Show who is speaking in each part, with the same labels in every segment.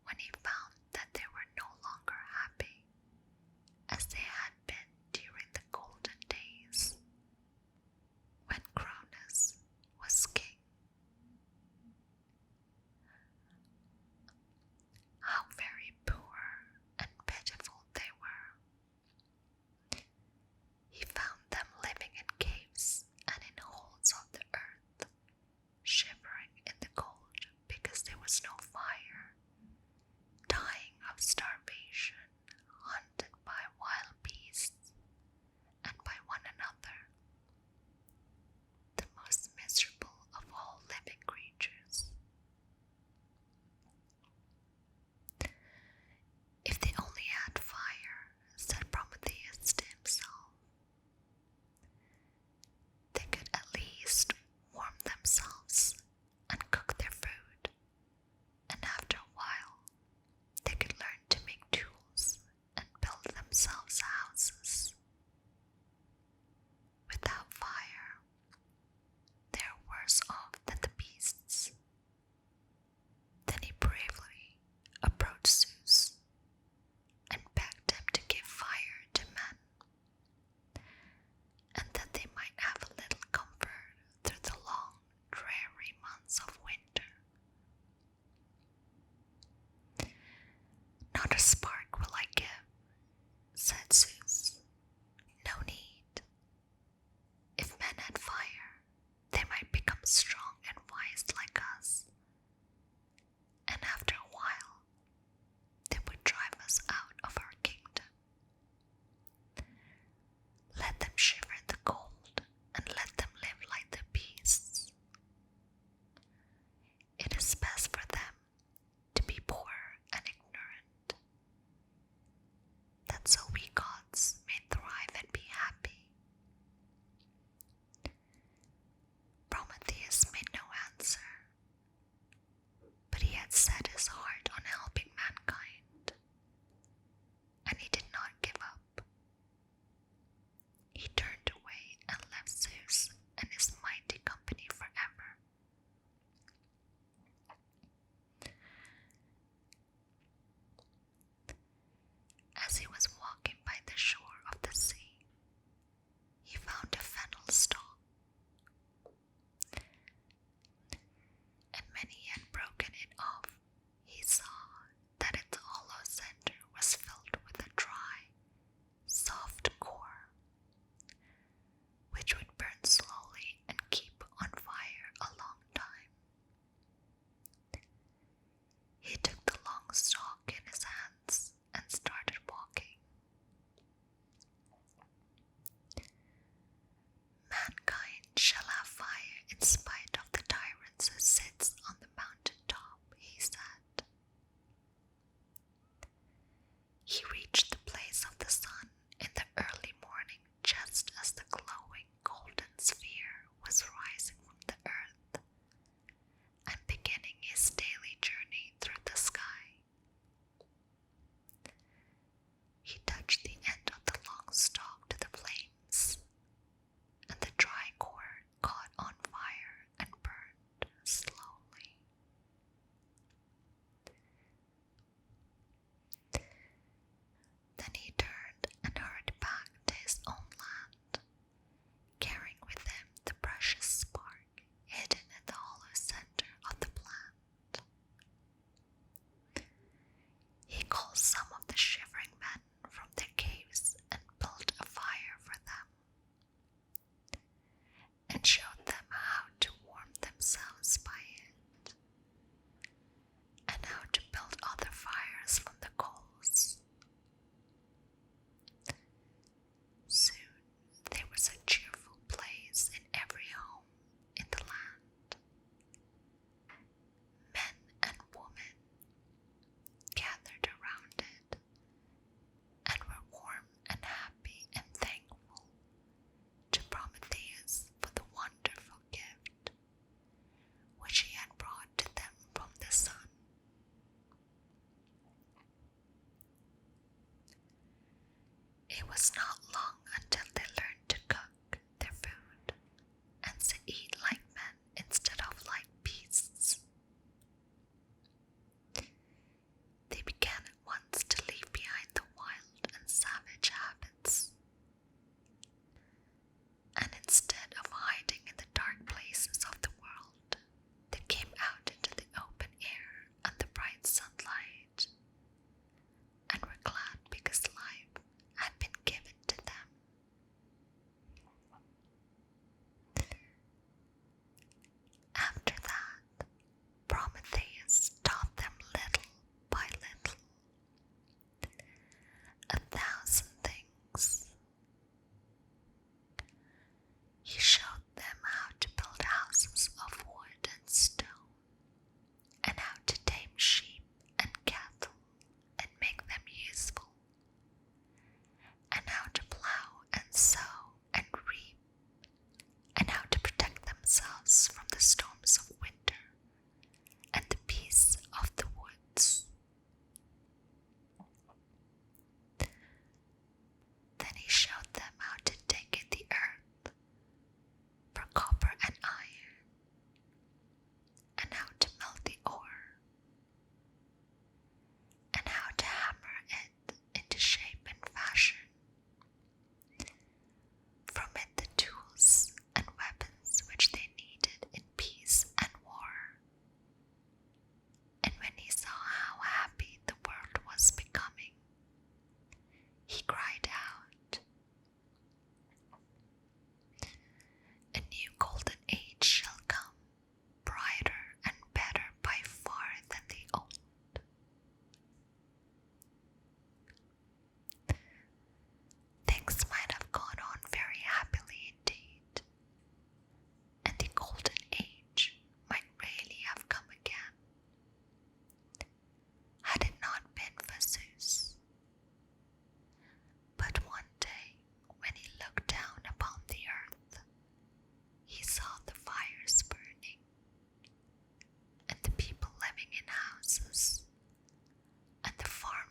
Speaker 1: when he found that they were no longer happy as they had been during the golden days when Cronus was king. How very poor and pitiful they were. He found them living in caves and in holes of the earth, shivering in the cold because there was no fire, dying of starvation, hunted by wild beasts and by one another, the most miserable of all living creatures. If they only had fire, said Prometheus to himself, they could at least warm themselves and cook their food, and after a while they could learn to make tools and build themselves houses. Without fire, they are worse off than the beasts. Then he bravely approached Zeus and begged him to give fire to men, and that they might have a little comfort through the long, dreary months of winter. Not a spark will I give, said Zeus. No need. If men had fire, they might become strong and wise like us, and after a while, they would drive us out of our kingdom. Let them shiver in the cold, and let them live like the beasts. It is best for them to be poor and ignorant, that so we gods may thrive and be happy. Prometheus made no answer, but he had set his heart on helping mankind, and he did not give up. He turned away and left Zeus and his mighty company forever. As he was walking by the shore of the sea, he found a fennel stalk, and when he had broken it off, he saw that its hollow center was filled with a dry, soft core, which would burn slowly and keep on fire a long time. He took the long stalk in his hands and started walking. Mankind shall have fire in spite of the tyrants who sits on the mountain top, he said. He reached the place of the sun in the early morning just as the glowing golden sphere was rising from the earth and beginning his daily journey through the sky. He touched the end of the long stalk to the flames, and the dry core caught on fire and burned slowly. Then he turned and hurried back to his own land, carrying with him the precious spark hidden in the hollow center of the plant. He called some of the shivering men from their caves and built a fire for them, and showed them how to warm themselves by it, and how to build other fires from the coals. Soon there was a cheerful blaze in every home in the land. Men and women gathered around it and were warm and happy and thankful to Prometheus for the wonderful gift which he had brought to them from the sun. It was not long until they learned to cook their food and to eat like men instead of like beasts.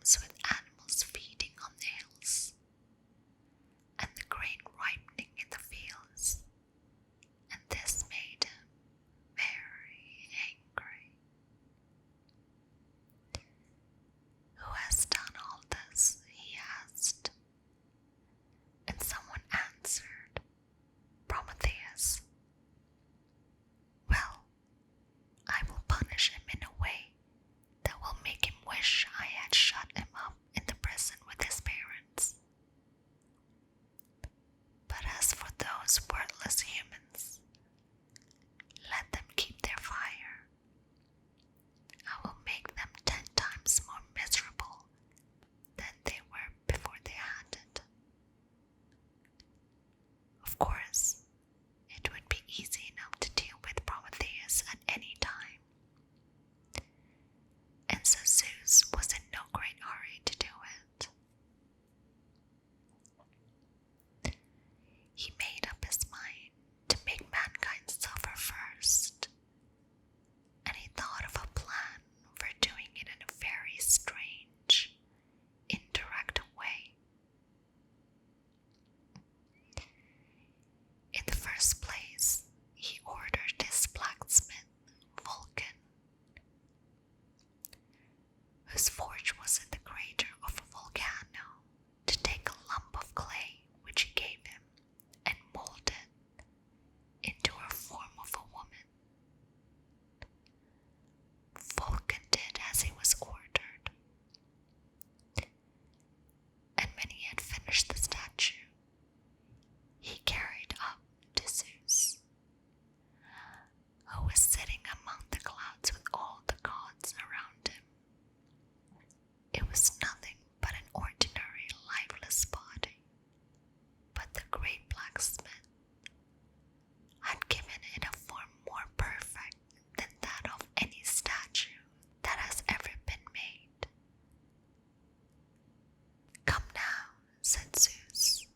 Speaker 1: farms with animals feeding on the hills, and the grain ripening in the fields, and this made him very angry. "Who has done all this?" he asked, and someone answered, "Prometheus." "Well, I will punish him in a way that will make him wish I had shut him up in the prison with his parents. But as for those worthless humans, let them keep their fire. I will make them 10 times more miserable than they were before they had it." Of course, it would be easy enough to deal with Prometheus at any time, and so Zeus was in no great hurry to do it. He made up his mind to make mankind suffer first, and he thought of a plan for doing it in a very strange, indirect way. In the first place, he ordered his blacksmith, Vulcan, whose forge was in the crater of a volcano, to take a lump of clay which he gave him and mold it into a form of a woman. Vulcan did as he was ordered, and when he had finished the statue, he carried up to Zeus, who was sitting among the clouds with all the gods around him. It was nothing but an ordinary lifeless body, but the great blacksmith had given it a form more perfect than that of any statue that has ever been made. "Come now," said Zeus.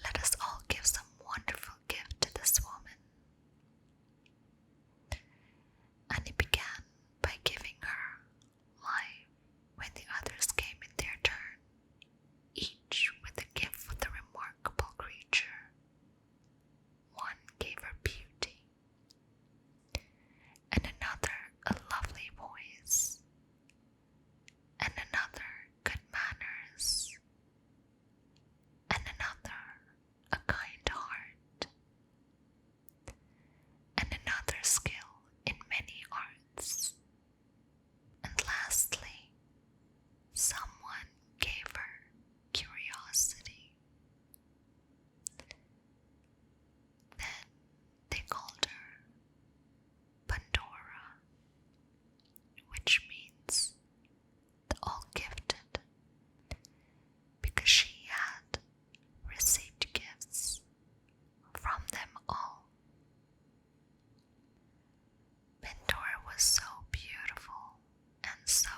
Speaker 1: "Let us all give some wonderful gift to this woman." And he began by giving her life when the others came in their turn, each with a gift for the remarkable creature. One gave her beauty, and another a lovely voice, and another good manners, and another a kind heart, and another skill in many arts, and lastly, someone gave her curiosity. Then they called her Pandora, which means the all-gifted, because she had received gifts from them all. Pandora was so beautiful and so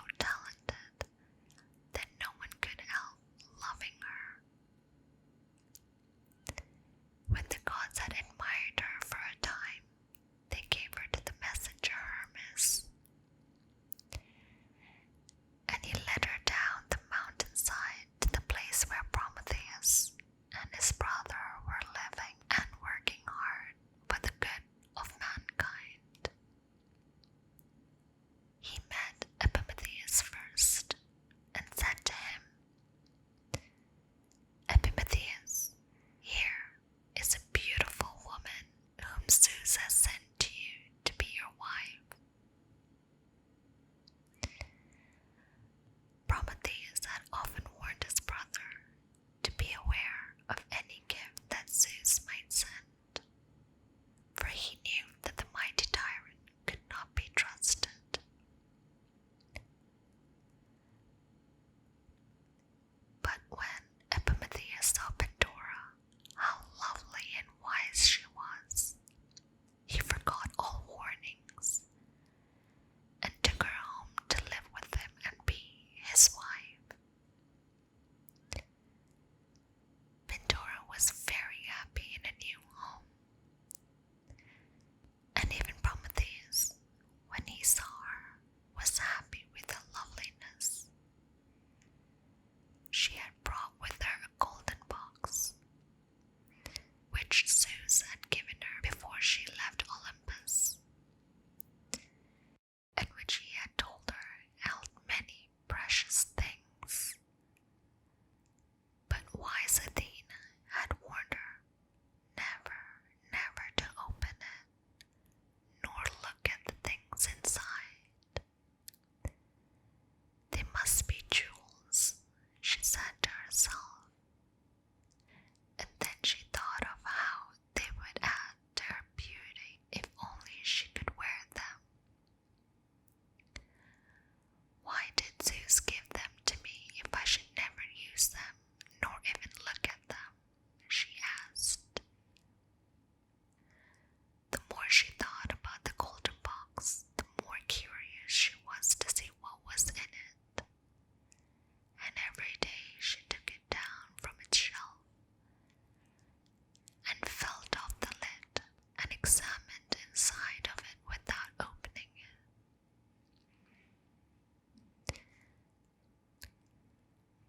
Speaker 1: examined inside of it without opening it.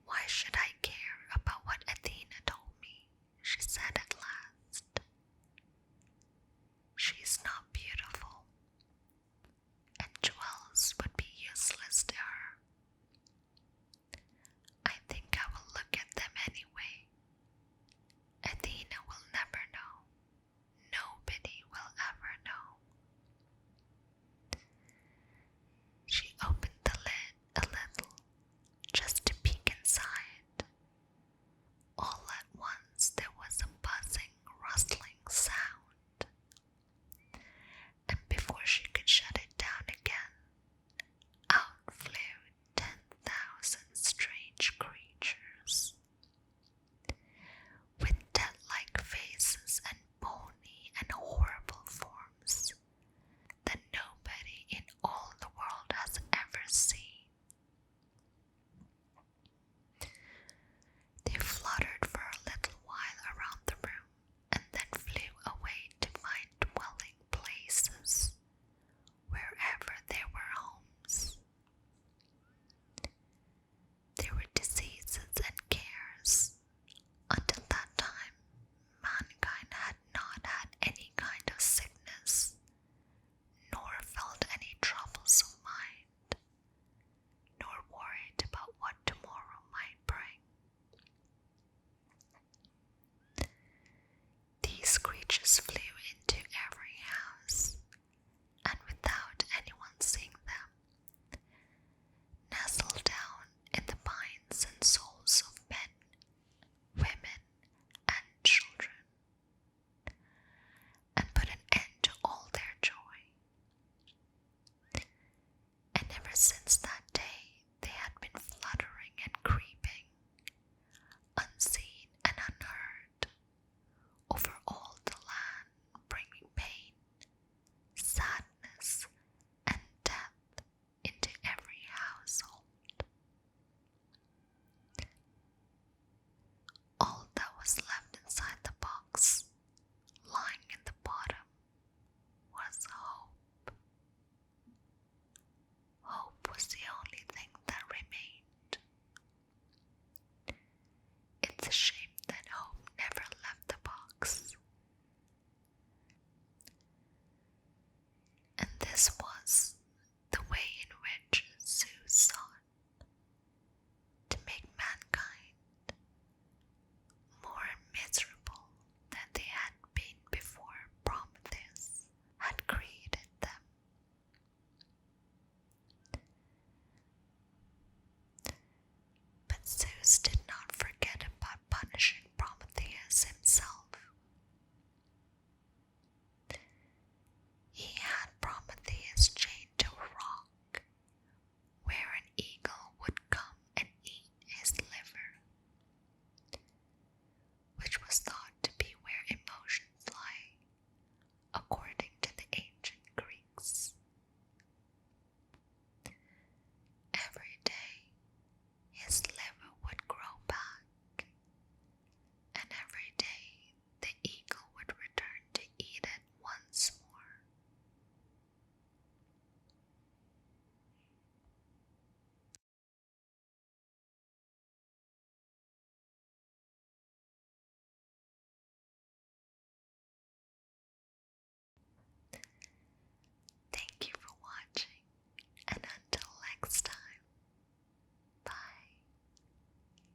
Speaker 1: "Why should I care about what Athena told me?" she said at last. "She is not beautiful, and jewels would be useless to her. I think I will look at them anyway. Athena will never know. Nobody will ever know." She opened the lid a little, just to peek inside. All at once there was a buzzing, rustling sound, and before she could shut it down again, out flew 10,000 strange creatures, with dead-like faces and bony and horrible forms that nobody in all the world has ever seen. They fluttered for a little while around the room and then flew away to find dwelling places wherever there were homes. There were diseases and cares. Until that time, mankind had not had any kind of sickness, nor felt any troubles of mind, nor worried about what tomorrow might bring. These creatures flew into every house, and without anyone seeing them, nestled down in the minds and souls of men, women, and children, and put an end to all their joy. And ever since that day,